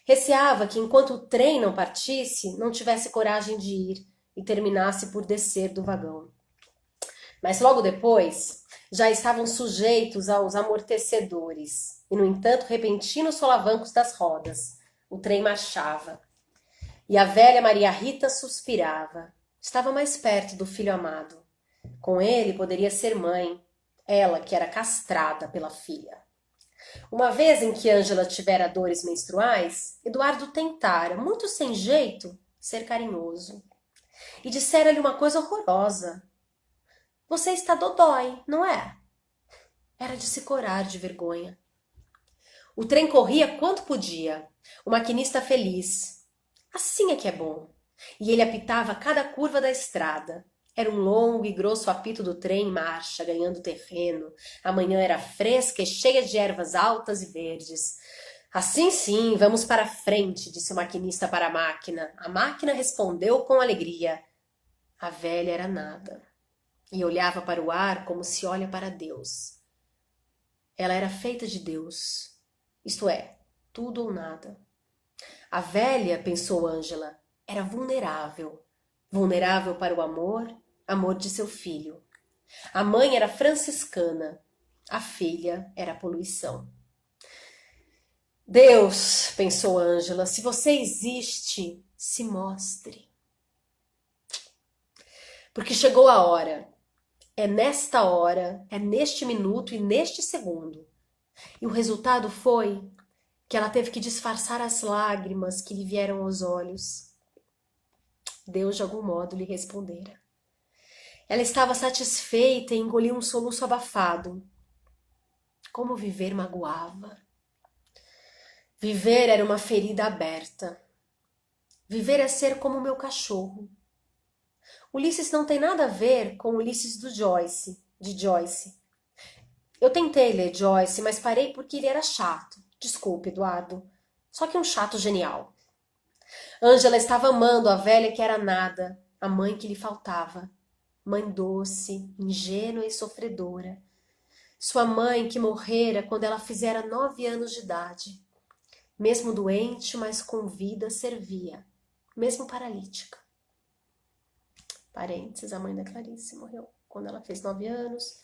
Receava que enquanto o trem não partisse, não tivesse coragem de ir e terminasse por descer do vagão. Mas logo depois, já estavam sujeitos aos amortecedores e, no entanto, repentinos solavancos das rodas. O trem marchava. E a velha Maria Rita suspirava. Estava mais perto do filho amado. Com ele poderia ser mãe, ela que era castrada pela filha. Uma vez em que Ângela tivera dores menstruais, Eduardo tentara, muito sem jeito, ser carinhoso. E dissera-lhe uma coisa horrorosa. Você está dodói, não é? Era de se corar de vergonha. O trem corria quanto podia, o maquinista feliz. Assim é que é bom. E ele apitava cada curva da estrada. Era um longo e grosso apito do trem em marcha, ganhando terreno. A manhã era fresca e cheia de ervas altas e verdes. Assim sim, vamos para frente, disse o maquinista para a máquina. A máquina respondeu com alegria. A velha era nada. E olhava para o ar como se olha para Deus. Ela era feita de Deus. Isto é, tudo ou nada. A velha, pensou Ângela, era vulnerável. Vulnerável para o amor, amor de seu filho. A mãe era franciscana. A filha era poluição. Deus, pensou Ângela, se você existe, se mostre. Porque chegou a hora. É nesta hora, é neste minuto e neste segundo. E o resultado foi que ela teve que disfarçar as lágrimas que lhe vieram aos olhos. Deus, de algum modo, lhe respondera. Ela estava satisfeita e engoliu um soluço abafado. Como viver magoava. Viver era uma ferida aberta. Viver é ser como o meu cachorro. Ulisses não tem nada a ver com Ulisses de Joyce. Eu tentei ler Joyce, mas parei porque ele era chato. Desculpe, Eduardo. Só que um chato genial. Ângela estava amando a velha que era nada, a mãe que lhe faltava. Mãe doce, ingênua e sofredora. Sua mãe que morrera quando ela fizera 9 anos de idade. Mesmo doente, mas com vida, servia. Mesmo paralítica. Parênteses, a mãe da Clarice morreu quando ela fez 9 anos.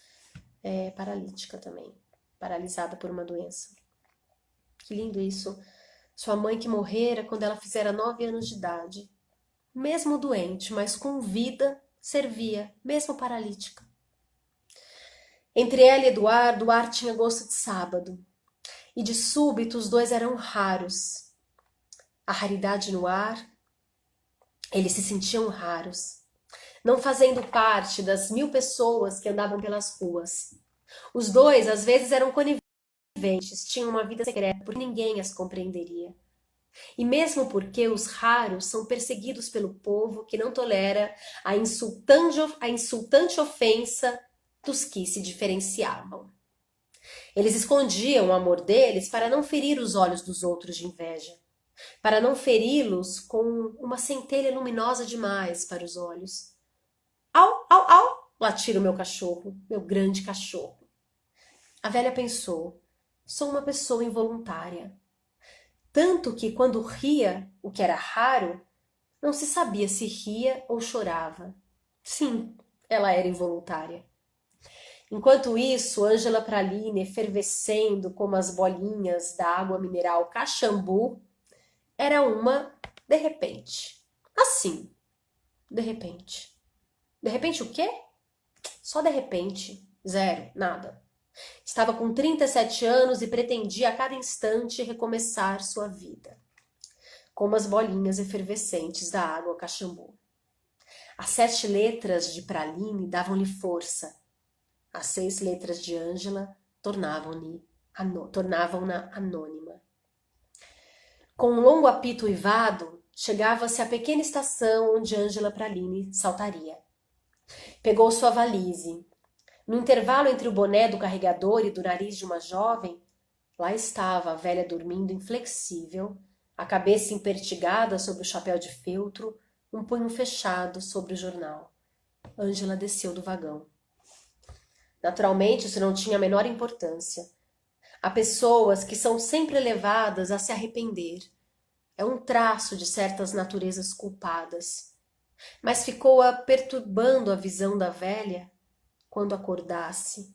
Paralítica também. Paralisada por uma doença. Que lindo isso. Sua mãe que morrera quando ela fizera 9 anos de idade. Mesmo doente, mas com vida, servia, mesmo paralítica. Entre ela e Eduardo, o ar tinha gosto de sábado. E de súbito os dois eram raros. A raridade no ar, eles se sentiam raros. Não fazendo parte das 1000 pessoas que andavam pelas ruas. Os dois, às vezes, eram coniventes, tinham uma vida secreta, porque ninguém as compreenderia. E mesmo porque os raros são perseguidos pelo povo que não tolera a insultante ofensa dos que se diferenciavam. Eles escondiam o amor deles para não ferir os olhos dos outros de inveja, para não feri-los com uma centelha luminosa demais para os olhos. Au, au, au, latir o meu cachorro, meu grande cachorro. A velha pensou, sou uma pessoa involuntária. Tanto que quando ria, o que era raro, não se sabia se ria ou chorava. Sim, ela era involuntária. Enquanto isso, Ângela Praline, efervescendo como as bolinhas da água mineral Caxambu, era uma de repente. Assim, de repente. De repente o quê? Só de repente. Zero, nada. Estava com 37 anos e pretendia a cada instante recomeçar sua vida. Como as bolinhas efervescentes da água Caxambu. As 7 letras de Praline davam-lhe força. As 6 letras de Ângela tornavam-na anônima. Com um longo apito uivado, chegava-se à pequena estação onde Ângela Praline saltaria. Pegou sua valise. No intervalo entre o boné do carregador e do nariz de uma jovem, lá estava a velha dormindo inflexível, a cabeça impertigada sob o chapéu de feltro, um punho fechado sobre o jornal. Ângela desceu do vagão. Naturalmente, isso não tinha a menor importância. Há pessoas que são sempre levadas a se arrepender. É um traço de certas naturezas culpadas. Mas ficou-a perturbando a visão da velha quando acordasse.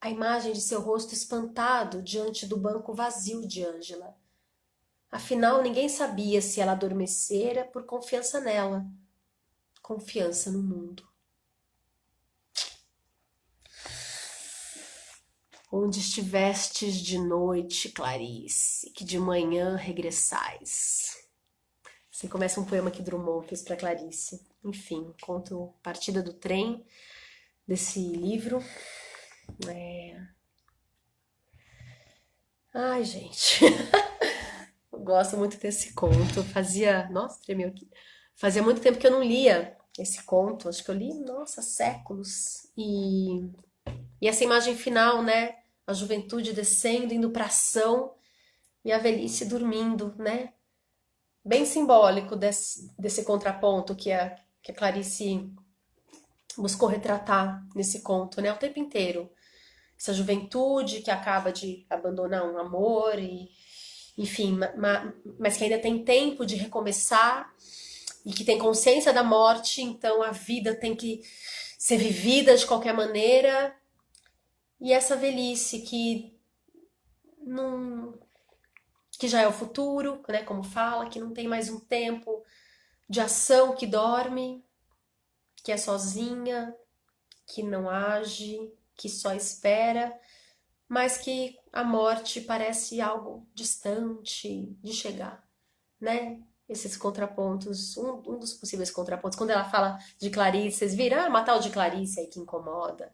A imagem de seu rosto espantado diante do banco vazio de Ângela. Afinal, ninguém sabia se ela adormecera por confiança nela, confiança no mundo. Onde estivestes de noite, Clarice, que de manhã regressais. Assim começa um poema que Drummond fez para Clarice. Enfim, conto partida do trem desse livro. Ai, gente. Eu gosto muito desse conto. Nossa, tremeu aqui. Fazia muito tempo que eu não lia esse conto. Acho que eu li, nossa, séculos. E essa imagem final, né? A juventude descendo, indo pra ação e a velhice dormindo, né? Bem simbólico desse contraponto que a Clarice buscou retratar nesse conto, né? O tempo inteiro. Essa juventude que acaba de abandonar um amor e, enfim, mas que ainda tem tempo de recomeçar e que tem consciência da morte, então a vida tem que ser vivida de qualquer maneira. E essa velhice não, que já é o futuro, né, como fala, que não tem mais um tempo de ação, que dorme, que é sozinha, que não age, que só espera, mas que a morte parece algo distante de chegar, né? Esses contrapontos, um dos possíveis contrapontos, quando ela fala de Clarice, vocês viram, matar o de Clarice aí que incomoda.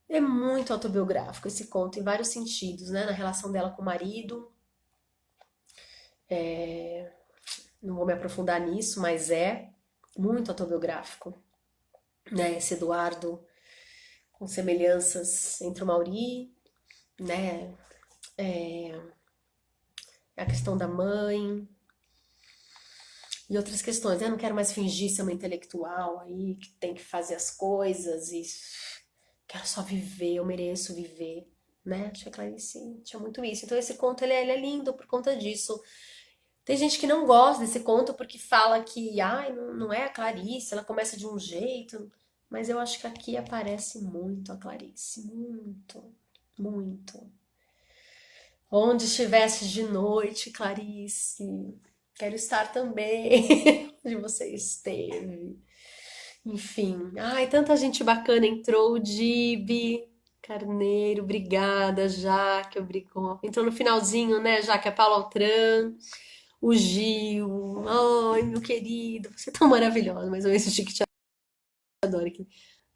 É muito autobiográfico esse conto em vários sentidos, né? Na relação dela com o marido. Não vou me aprofundar nisso, mas é muito autobiográfico, né? Esse Eduardo com semelhanças entre o Mauri, né? A questão da mãe e outras questões. Eu não quero mais fingir ser uma intelectual aí que tem que fazer as coisas e quero só viver, eu mereço viver, né? Acho que a Clarice tinha muito isso. Então esse conto ele é lindo por conta disso. Tem gente que não gosta desse conto porque fala que ai, não é a Clarice, ela começa de um jeito. Mas eu acho que aqui aparece muito a Clarice. Muito, muito. Onde estivesse de noite, Clarice. Quero estar também onde você esteve. Enfim. Ai, tanta gente bacana entrou. O Dibi Carneiro, obrigada, Jaque, obrigou. Entrou no finalzinho, né, Jaque? A Paula Altran. O Gil, ai, meu querido, você é tão maravilhosa, mas eu esse chique te adoro aqui.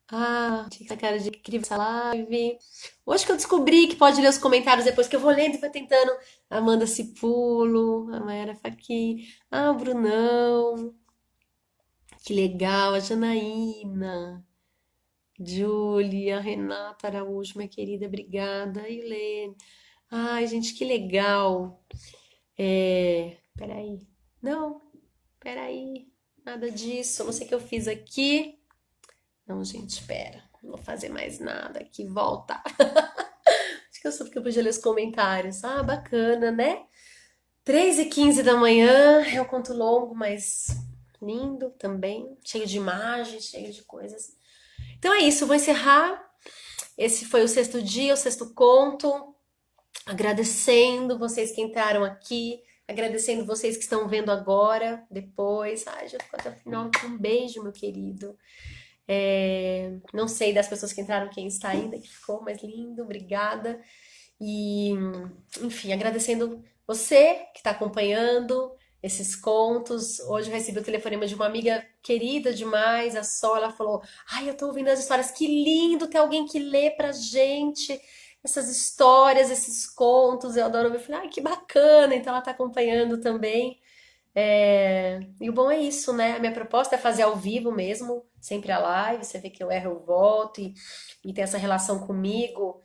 Ah, tinha cara de incrível essa live. Hoje que eu descobri que pode ler os comentários depois que eu vou lendo e vou tentando. Amanda Cipulo, a Mayara Faqui, o Brunão, que legal, a Janaína, Júlia, Renata Araújo, minha querida, obrigada. Ilene. Ai, gente, que legal. Peraí. Não, peraí. Nada disso. Eu não sei o que eu fiz aqui. Não, gente, espera. Não vou fazer mais nada aqui. Volta. Acho que eu só porque eu podia ler os comentários. Ah, bacana, né? 3h15 da manhã, é um conto longo, mas lindo também. Cheio de imagens, cheio de coisas. Então é isso, vou encerrar. Esse foi o sexto dia, o sexto conto. Agradecendo vocês que entraram aqui, agradecendo vocês que estão vendo agora, depois. Ai, já ficou até o final. Um beijo, meu querido. Não sei das pessoas que entraram, quem está ainda, que ficou, mas lindo, obrigada. E, enfim, agradecendo você que está acompanhando esses contos. Hoje eu recebi o telefonema de uma amiga querida demais, a Sol. Ela falou: Ai, eu tô ouvindo as histórias, que lindo ter alguém que lê pra gente essas histórias, esses contos. Eu adoro ouvir. Eu falei: Ai, que bacana. Então ela tá acompanhando também. E o bom é isso, né? A minha proposta é fazer ao vivo mesmo, sempre a live. Você vê que eu erro, eu volto e tem essa relação comigo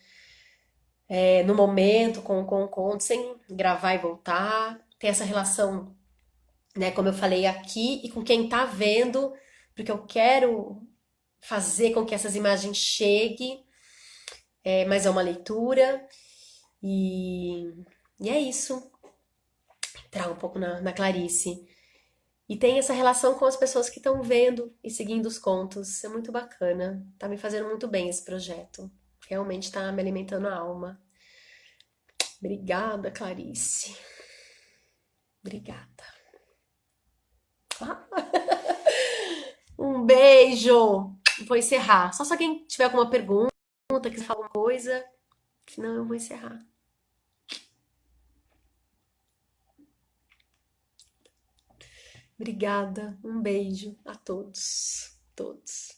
no momento, com o conto, sem gravar e voltar. Tem essa relação, né, como eu falei aqui, e com quem tá vendo, porque eu quero fazer com que essas imagens cheguem, mas é uma leitura, e, e é isso. Trago um pouco na Clarice. E tem essa relação com as pessoas que estão vendo e seguindo os contos. É muito bacana. Tá me fazendo muito bem esse projeto. Realmente tá me alimentando a alma. Obrigada, Clarice. Obrigada. Ah, um beijo! Vou encerrar. Só se alguém tiver alguma pergunta, quiser falar alguma coisa, senão eu vou encerrar. Obrigada, um beijo a todos, todos.